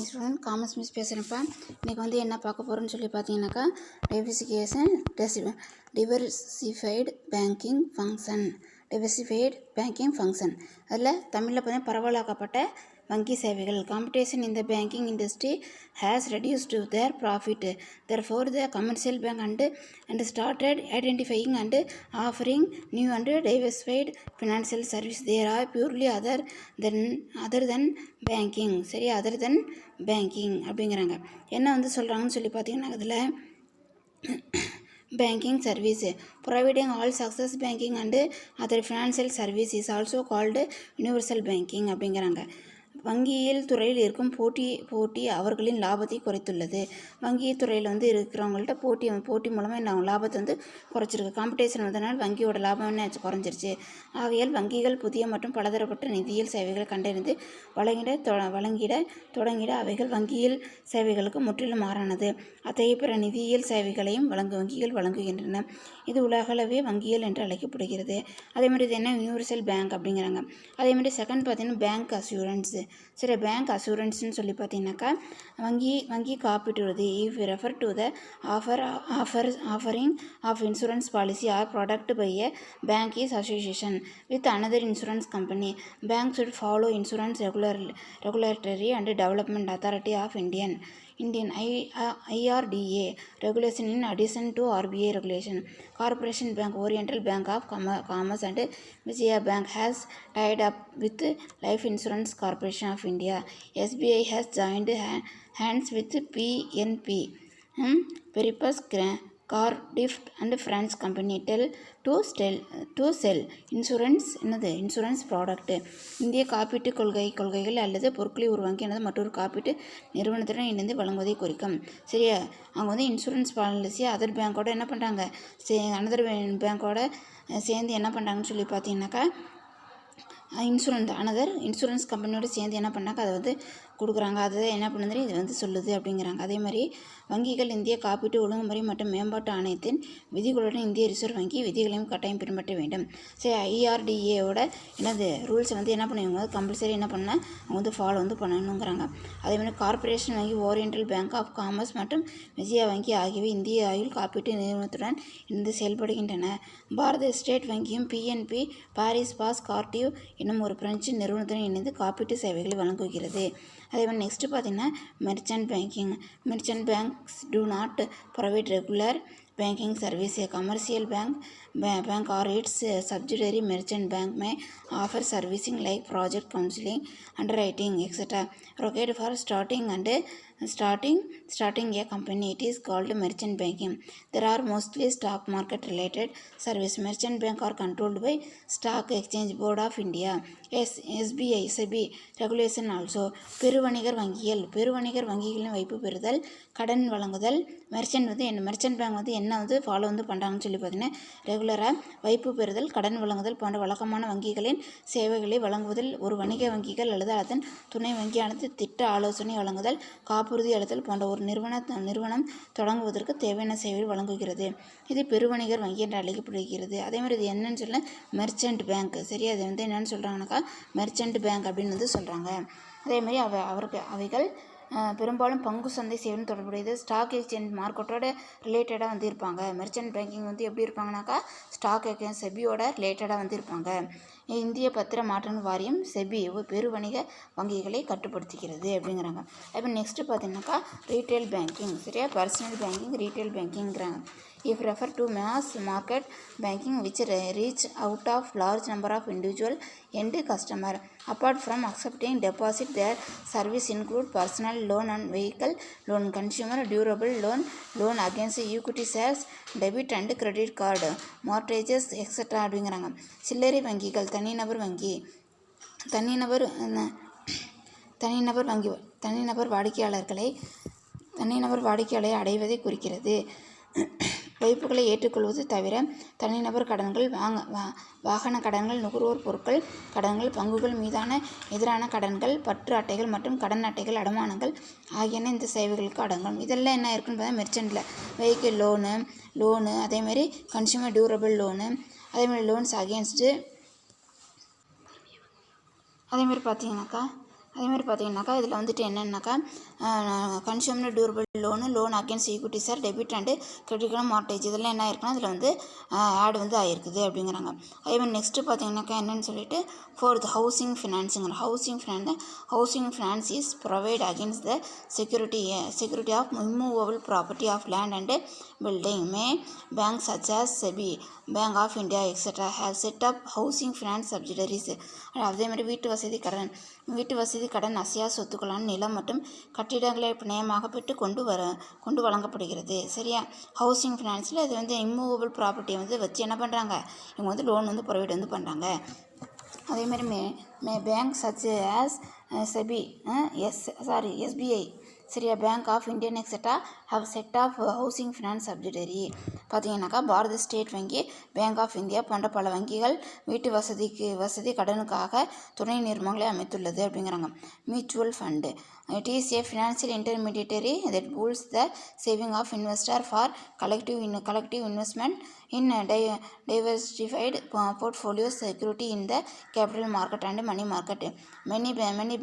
Student commerce miss பேசுகிறேன்ப்பா. இன்றைக்கி என்ன பார்க்க போகிறோன்னு சொல்லி பார்த்தீங்கன்னாக்கா, டிவர்சிஃபைடு பேங்கிங் ஃபங்க்ஷன் அதில் தமிழில் பார்த்தீங்கன்னா பரவலாக்கப்பட்ட வங்கி சேவைகள். Competition in the banking industry has reduced their profit. Therefore, the commercial bank and started identifying and offering new and diversified financial services. They are purely other than banking. சரி, other than banking அப்படிங்கிறாங்க. என்ன சொல்கிறாங்கன்னு சொல்லி பார்த்தீங்கன்னா, அதில் banking service providing all success banking and other financial service is also called universal banking அப்படிங்கிறாங்க. வங்கியியல் துறையில் இருக்கும் போட்டி அவர்களின் லாபத்தை குறைத்துள்ளது. வங்கியல் துறையில் இருக்கிறவங்கள்ட்ட போட்டி மூலமாக என்ன லாபத்தை குறைச்சிருக்கு. காம்படிஷன் வந்தனால் வங்கியோட லாபம் என்ன குறைஞ்சிருச்சு. ஆகையால் வங்கிகள் புதிய மற்றும் பலதரப்பட்ட நிதியியல் சேவைகளை கண்டறிந்து தொடங்கிட அவைகள் வங்கியியல் சேவைகளுக்கு முற்றிலும் மாறானது. அத்தகைய பிற நிதியியல் சேவைகளையும் வங்கிகள் வழங்குகின்றன. இது உலகளவே வங்கியல் என்று அழைக்கப்படுகிறது. அதேமாதிரி இது என்ன யூனிவர்சல் பேங்க் அப்படிங்கிறாங்க. அதேமாதிரி செகண்ட் பார்த்தீங்கன்னா பேங்க் அஷூரன்ஸ். சரி, பேங்க் அஷூரன்ஸ்னு சொல்லி பார்த்தீங்கன்னாக்கா வங்கி காப்பீட்டுறுதி. If refer to the offering of insurance policy or product by a bank is association with another insurance company. Bank should follow insurance regulatory and development authority of Indian IRDA regulation in addition to RBI regulation. Corporation Bank, Oriental Bank of Commerce and Vijaya Bank has tied up with Life Insurance Corporation of India. SBI has joined hands with PNP, Peripus, Cardiff and France company to sell insurance product. இந்திய காப்பீட்டு கொள்கைகள் அல்லது பொருட்களை ஒரு வங்கி அல்லது மற்றொரு காப்பீட்டு நிறுவனத்துடன் இணைந்து வழங்குவதை குறிக்கும். சரியா, அவங்க இன்சூரன்ஸ் பாலிசி அதர் பேங்கோட என்ன பண்ணுறாங்க, அனதர் பேங்கோட சேர்ந்து என்ன பண்ணுறாங்கன்னு சொல்லி பார்த்தீங்கன்னாக்கா, இன்சூரன்ஸ் கம்பெனியோட சேர்ந்து என்ன பண்ணாங்க அதை கொடுக்குறாங்க. அதை என்ன பண்ணுது இது சொல்லுது அப்படிங்கிறாங்க. அதே மாதிரி வங்கிகள் இந்திய காப்பீட்டு ஒழுங்குமுறை மற்றும் மேம்பாட்டு ஆணையத்தின் விதிகளுடன் இந்திய ரிசர்வ் வங்கி விதிகளையும் கட்டாயம் பின்பற்ற வேண்டும். சரி, ஐஆர்டிஏவோட ரூல்ஸ் என்ன பண்ணுவாங்க கம்பல்சரி என்ன பண்ணால் அவங்க ஃபாலோ பண்ணணுங்கிறாங்க. அதே மாதிரி கார்ப்பரேஷன் வங்கி, ஓரியண்டல் பேங்க் ஆஃப் காமர்ஸ் மற்றும் விஜயா வங்கி ஆகியவை இந்திய ஆயுள் காப்பீட்டு நிறுவனத்துடன் இணைந்து செயல்படுகின்றன. பாரத ஸ்டேட் வங்கியும் பிஎன்பி பாரிஸ் பாஸ் கார்டிவ் என்னும் ஒரு பிரெஞ்சு நிறுவனத்துடன் இணைந்து காப்பீட்டு சேவைகளை வழங்குகிறது. அதே மாதிரி நெக்ஸ்ட் பார்த்தீங்கன்னா merchant banking. Merchant banks do not provide regular banking service. A commercial bank or its subsidiary merchant bank may offer servicing like project counseling, underwriting, etc. required for starting a company. It is called merchant banking. There are mostly stock market related service. Merchant bank are controlled by Stock Exchange Board of India. SBI SEBI regulation also. பெருவணிகர் வங்கிகளின் வைப்பு பெறுதல், கடன் வழங்குதல். Merchant bank என்ன follow பண்ணுறாங்கன்னு சொல்லி பார்த்தீங்கன்னா, ரெகுலராக வைப்பு பெறுதல், கடன் வழங்குதல் போன்ற வழக்கமான வங்கிகளின் சேவைகளை வழங்குவதில் ஒரு வணிக வங்கிகள் அல்லது அதன் துணை வங்கியானது திட்ட ஆலோசனை வழங்குதல், காப்புறுதி அளித்தல் போன்ற ஒரு நிறுவனம் தொடங்குவதற்கு தேவையான சேவையை வழங்குகிறது. இது பெருவணிகர் வங்கி என்று அழைக்கப்படுகிறது. அதே மாதிரி இது என்னன்னு சொல்ல மெர்ச்சன்ட் பேங்க். சரி, அது என்னன்னு சொல்கிறாங்கனாக்கா மெர்ச்சன்ட் பேங்க் அப்படின்னு சொல்கிறாங்க. அதே மாதிரி அவைகள் பெரும்பாலும் பங்கு சந்தை சேவையும் தொடர்புடையது. ஸ்டாக் எக்ஸ்சேஞ்ச் மார்க்கெட்டோட ரிலேட்டடாக இருப்பாங்க. மெர்ச்சன்ட் பேங்கிங் எப்படி இருப்பாங்கனாக்கா ஸ்டாக் எக்ஸ்சேஞ்ச் செபியோட ரிலேட்டடாக இருப்பாங்க. இந்திய பத்திர மாற்றங்கள் வாரியம் செபி பெருவணிக வங்கிகளை கட்டுப்படுத்துகிறது அப்படிங்கிறாங்க. அப்போ நெக்ஸ்ட்டு பார்த்தீங்கன்னாக்கா ரீட்டைல் பேங்கிங். சரியா, பர்சனல் பேங்கிங், ரீட்டைல் பேங்கிங்கிறாங்க. If refer to mass market banking which reach out of large number of individual end customer. Apart from accepting deposit, their service include personal loan and vehicle loan, consumer durable loan against equity shares, debit and credit card, mortgages, etc. அப்படிங்கிறாங்க. சில்லறை வங்கிகள் தனிநபர் வாடிக்கையாளரை அடைவதை குறிக்கிறது. வைப்புகளை ஏற்றுக்கொள்வது தவிர தனிநபர் கடன்கள், வாகன கடன்கள், நுகர்வோர் பொருட்கள் கடன்கள், பங்குகள் மீதான எதிரான கடன்கள், பற்று அட்டைகள் மற்றும் கடன் அட்டைகள், அடமானங்கள் ஆகியன இந்த சேவைகளுக்கு அடங்கும். இதெல்லாம் என்ன இருக்குன்னு பார்த்தா மெர்ச்சன்ட்டில் வெஹிக்கிள் லோனு அதேமாதிரி கன்சியூமர் டியூரபிள் லோனு, அதேமாதிரி லோன்ஸ் அகேன்ஸ்டு, அதேமாதிரி பார்த்தீங்கன்னாக்கா அதேமாதிரி பார்த்தீங்கன்னாக்கா இதில் வந்துட்டு என்னென்னாக்கா consumer durable loan against equities or debit and credit mortgage இதெல்லாம் என்ன ஆயிருக்குன்னா இதில் வந்து ஆட் வந்து ஆயிருக்குது அப்படிங்கிறாங்க. அதேமாதிரி நெக்ஸ்ட்டு பார்த்தீங்கன்னாக்கா என்னென்னு சொல்லிட்டு fourth housing finance is provide against the security of immovable property of land and building may bank such as SEBI, bank of India etcetera have set up housing finance subsidiaries. அதேமாதிரி வீட்டு வசதி கடன் அசையா சொத்துக்களான நிலம் மற்றும் கட்டிடங்களை பிணையமாக பெற்று கொண்டு வழங்கப்படுகிறது. சரியா, ஹவுசிங் ஃபினான்ஸில் இது வந்து இம்மூவபிள் ப்ராப்பர்ட்டியை வந்து வச்சு என்ன பண்ணுறாங்க, இவங்க வந்து லோன் வந்து ப்ரொவைட் வந்து பண்ணுறாங்க. அதேமாதிரி may bank such as SEBI SBI சரியா, bank of Indian etcetera have set of housing finance subsidiary. பார்த்தீங்கன்னாக்கா பாரத ஸ்டேட் வங்கி, பேங்க் ஆஃப் இந்தியா போன்ற பல வங்கிகள் வீட்டு வசதி கடனுக்காக துணை நிறுவனங்களை அமைத்துள்ளது அப்படிங்கிறாங்க. Mutual fund it is a financial intermediary that pools the saving of investor for collective investment in diversified portfolios security in the capital market and money market. Many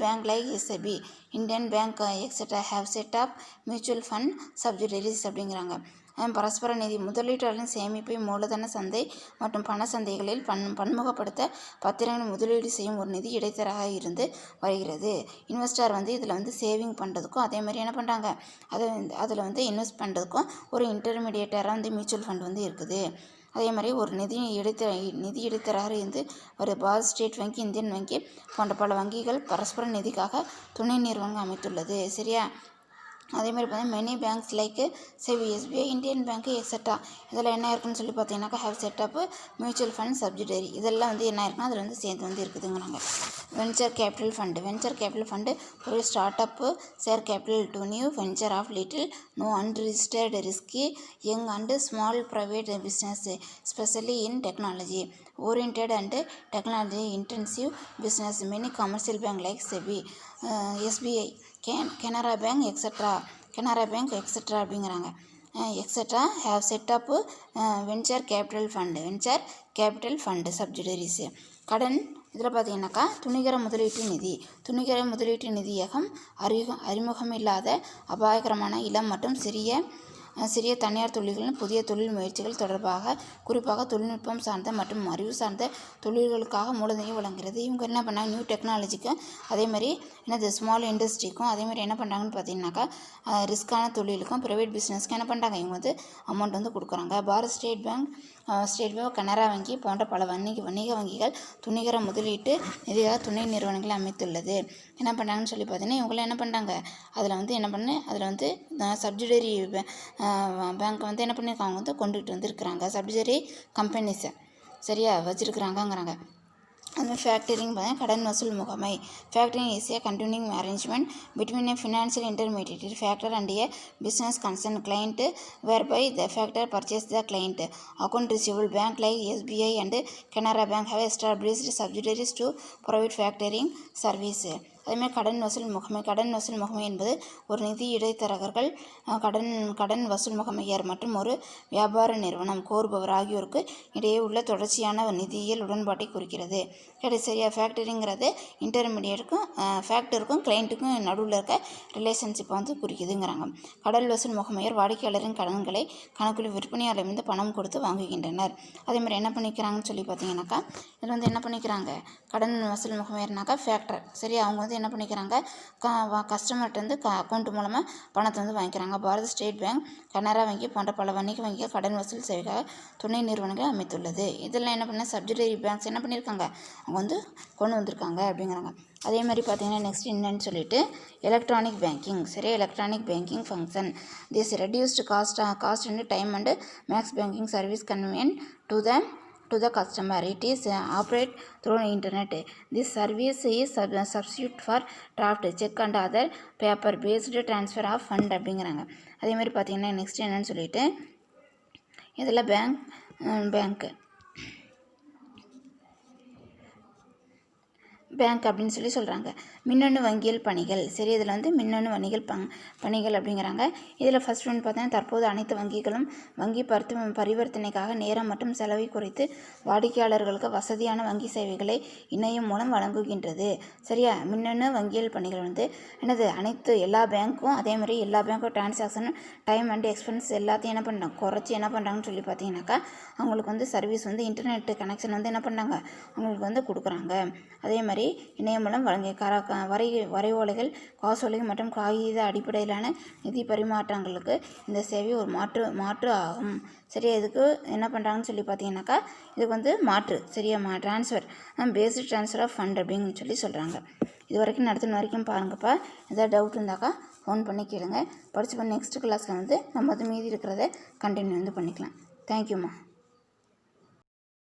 bank like SEBI, Indian Bank etc. have set up mutual fund subsidiaries அப்படிங்கிறாங்க. பரஸ்பர நிதி முதலீட்டாளரின் சேமிப்பை மூலதன சந்தை மற்றும் பண சந்தைகளில் பன்முகப்படுத்த பத்திரங்கள் முதலீடு செய்யும் ஒரு நிதி இடைத்தரக இருந்து வருகிறது. இன்வெஸ்டர் வந்து இதில் வந்து சேவிங் பண்ணுறதுக்கும் அதே மாதிரி என்ன பண்ணுறாங்க, அதில் வந்து இன்வெஸ்ட் பண்ணுறதுக்கும் ஒரு இன்டர்மீடியேட்டராக வந்து மியூச்சுவல் ஃபண்ட் வந்து இருக்குது. அதே மாதிரி ஒரு நிதி இடைத்தரகர் வந்து ஒரு பாரத் ஸ்டேட் வங்கி, இந்தியன் வங்கி போன்ற பல வங்கிகள் பரஸ்பர நிதிக்காக துணை நிறுவனங்கள் அமைத்துள்ளது. சரியா, அதே மாதிரி பார்த்தீங்கன்னா many banks like SEBI, SBI, Indian bank etcetera இதெல்லாம் என்ன இருக்குன்னு சொல்லி பார்த்தீங்கன்னாக்கா have set up mutual fund subsidiary இதெல்லாம் வந்து என்ன இருக்குன்னா அதில் வந்து சேர்ந்து வந்து இருக்குதுங்கிறாங்க. வெஞ்சர் கேபிட்டல் ஃபண்டு ஒரு start up share capital to new venture of little no unregistered risky young and small private business specially in technology oriented and technology intensive business. Many commercial bank like SEBI, SBI, Canara bank etcetera அப்படிங்கிறாங்க. Etcetera have set up venture capital fund subsidiaries. கடன் இதில் பார்த்தீங்கன்னாக்கா துணிகர முதலீட்டு நிதியகம் அறிமுகமில்லாத அபாயகரமான இளம் மற்றும் சிறிய தனியார் தொழில்களின் புதிய தொழில் முயற்சிகள் தொடர்பாக குறிப்பாக தொழில்நுட்பம் சார்ந்த மற்றும் அறிவு சார்ந்த தொழில்களுக்காக மூலதனம் வழங்குகிறது. இவங்க என்ன பண்ணாங்க, நியூ டெக்னாலஜிக்கும் அதே மாதிரி ஸ்மால் இண்டஸ்ட்ரிக்கும் அதே மாதிரி என்ன பண்ணுறாங்கன்னு பார்த்தீங்கன்னாக்கா ரிஸ்கான தொழிலுக்கும் ப்ரைவேட் பிஸ்னஸ்க்கும் என்ன பண்ணுறாங்க, இவங்க வந்து அமௌண்ட் வந்து கொடுக்குறாங்க. பாரத் ஸ்டேட் பேங்க், கனரா வங்கி போன்ற பல வணிக வங்கிகள் துணிகர முதலீட்டு நிதியாக துணை நிறுவனங்களை அமைத்துள்ளது. என்ன பண்ணுறாங்கன்னு சொல்லி பார்த்தீங்கன்னா இவங்களாம் என்ன பண்ணுறாங்க, அதில் வந்து சப்சிடரி பேங்க் வந்து என்ன பண்ணியிருக்காங்க, அவங்க வந்து கொண்டுகிட்டு வந்துருக்குறாங்க. சப்சிடரி கம்பெனிஸை சரியா வச்சுருக்குறாங்கங்கிறாங்க. அதுமாதிரி ஃபேக்டரிங் பார்த்தீங்கன்னா கடன் வசூல் முகமை. Factoring is a continuing arrangement between a financial intermediary factor and a business concern client whereby the factor purchase the client account receivable. Bank like SBI and Canara Bank have established subsidiaries to provide factoring service. அதேமாதிரி கடன் வசூல் முகமை என்பது ஒரு நிதி இடைத்தரகர்கள், கடன் வசூல் முகமையார் மற்றும் ஒரு வியாபார நிறுவனம் கோருபவர் ஆகியோருக்கு இடையே உள்ள தொடர்ச்சியான நிதியியல் உடன்பாட்டை குறிக்கிறது. சரியா, ஃபேக்டரிங்கிறது இன்டர்மீடியேட்டுக்கும் ஃபேக்டருக்கும் கிளைண்ட்டுக்கும் நடுவில் இருக்க ரிலேஷன்ஷிப்பை வந்து குறிக்குதுங்கிறாங்க. கடன் வசூல் முகமையர் வாடிக்கையாளரின் கடன்களை கணக்குள்ள விற்பனையாளர்ந்து பணம் கொடுத்து வாங்குகின்றனர். அதே மாதிரி என்ன பண்ணிக்கிறாங்கன்னு சொல்லி பார்த்தீங்கன்னாக்கா இதில் வந்து என்ன பண்ணிக்கிறாங்க, கடன் வசூல் முகமையர்னாக்கா ஃபேக்டர். சரி, அவங்க வந்து என்ன பண்ணிக்கிறாங்க, கஸ்டமர்கிட்ட வந்து அக்கௌண்ட் மூலமாக பணத்தை வந்து வாங்கிக்கிறாங்க. பாரத ஸ்டேட் பேங்க், கனரா வங்கி போன்ற பல வணிக வங்கிகள் கடன் வசூல் சேவைக்காக துணை நிறுவனங்கள் அமைத்துள்ளது. இதெல்லாம் என்ன பண்ண சப்சிடரி பேங்க்ஸ் என்ன பண்ணியிருக்காங்க, அவங்க வந்து கொண்டு வந்திருக்காங்க அப்படிங்கிறாங்க. அதே மாதிரி பார்த்தீங்கன்னா நெக்ஸ்ட் என்னன்னு சொல்லிட்டு எலக்ட்ரானிக் பேங்கிங். சரி, electronic banking function this reduced cost and time and makes banking service convenient to the customer. It is operate through internet. This service is substitute for draft, check and other paper based transfer of fund அப்படிங்கிறாங்க. அதே மாதிரி பார்த்தீங்கன்னா next என்னன்னு சொல்லிட்டு இதில் bank bank அப்படின்னு சொல்கிறாங்க. மின்னணு வங்கியல் பணிகள். சரி, இதில் வந்து மின்னணு வணிகல் பணிகள் அப்படிங்கிறாங்க. இதில் ஃபர்ஸ்ட் ஒன்று பார்த்தீங்கன்னா, தற்போது அனைத்து வங்கிகளும் வங்கி பரிவர்த்தனைக்காக நேரம் மற்றும் செலவை குறைத்து வாடிக்கையாளர்களுக்கு வசதியான வங்கி சேவைகளை இணையம் மூலம் வழங்குகின்றது. சரியா, மின்னணு வங்கியல் பணிகள் வந்து என்னது, அனைத்து எல்லா பேங்க்கும் அதே மாதிரி எல்லா பேங்க்கும் டிரான்சாக்ஷன் டைம் அண்ட் எக்ஸ்பென்ஸ் எல்லாத்தையும் என்ன பண்ணுறாங்க, குறைச்சி என்ன பண்ணுறாங்கன்னு சொல்லி பார்த்தீங்கன்னாக்கா, அவங்களுக்கு வந்து சர்வீஸ் வந்து இன்டர்நெட் கனெக்ஷன் வந்து என்ன பண்ணாங்க, அவங்களுக்கு வந்து கொடுக்குறாங்க. அதே மாதிரி இணையம் மூலம் வழங்கிய வரைவோலைகள், காசோலைகள் மற்றும் காகித அடிப்படையிலான நிதி பரிமாற்றங்களுக்கு இந்த சேவை ஒரு மாற்று ஆகும். சரியா, இதுக்கு என்ன பண்ணுறாங்கன்னு சொல்லி பார்த்தீங்கன்னாக்கா, இதுக்கு வந்து மாற்று. சரியா, transfer based transfer of fund அப்படின்னு சொல்கிறாங்க. இது வரைக்கும் நடத்தின வரைக்கும் பாருங்கப்பா. ஏதாவது டவுட் இருந்தாக்கா ஃபோன் பண்ணி கேளுங்க. படித்து நெக்ஸ்ட் கிளாஸில் வந்து நம்ம வந்து மீதி இருக்கிறத கண்டினியூ வந்து பண்ணிக்கலாம். தேங்க்யூம்மா.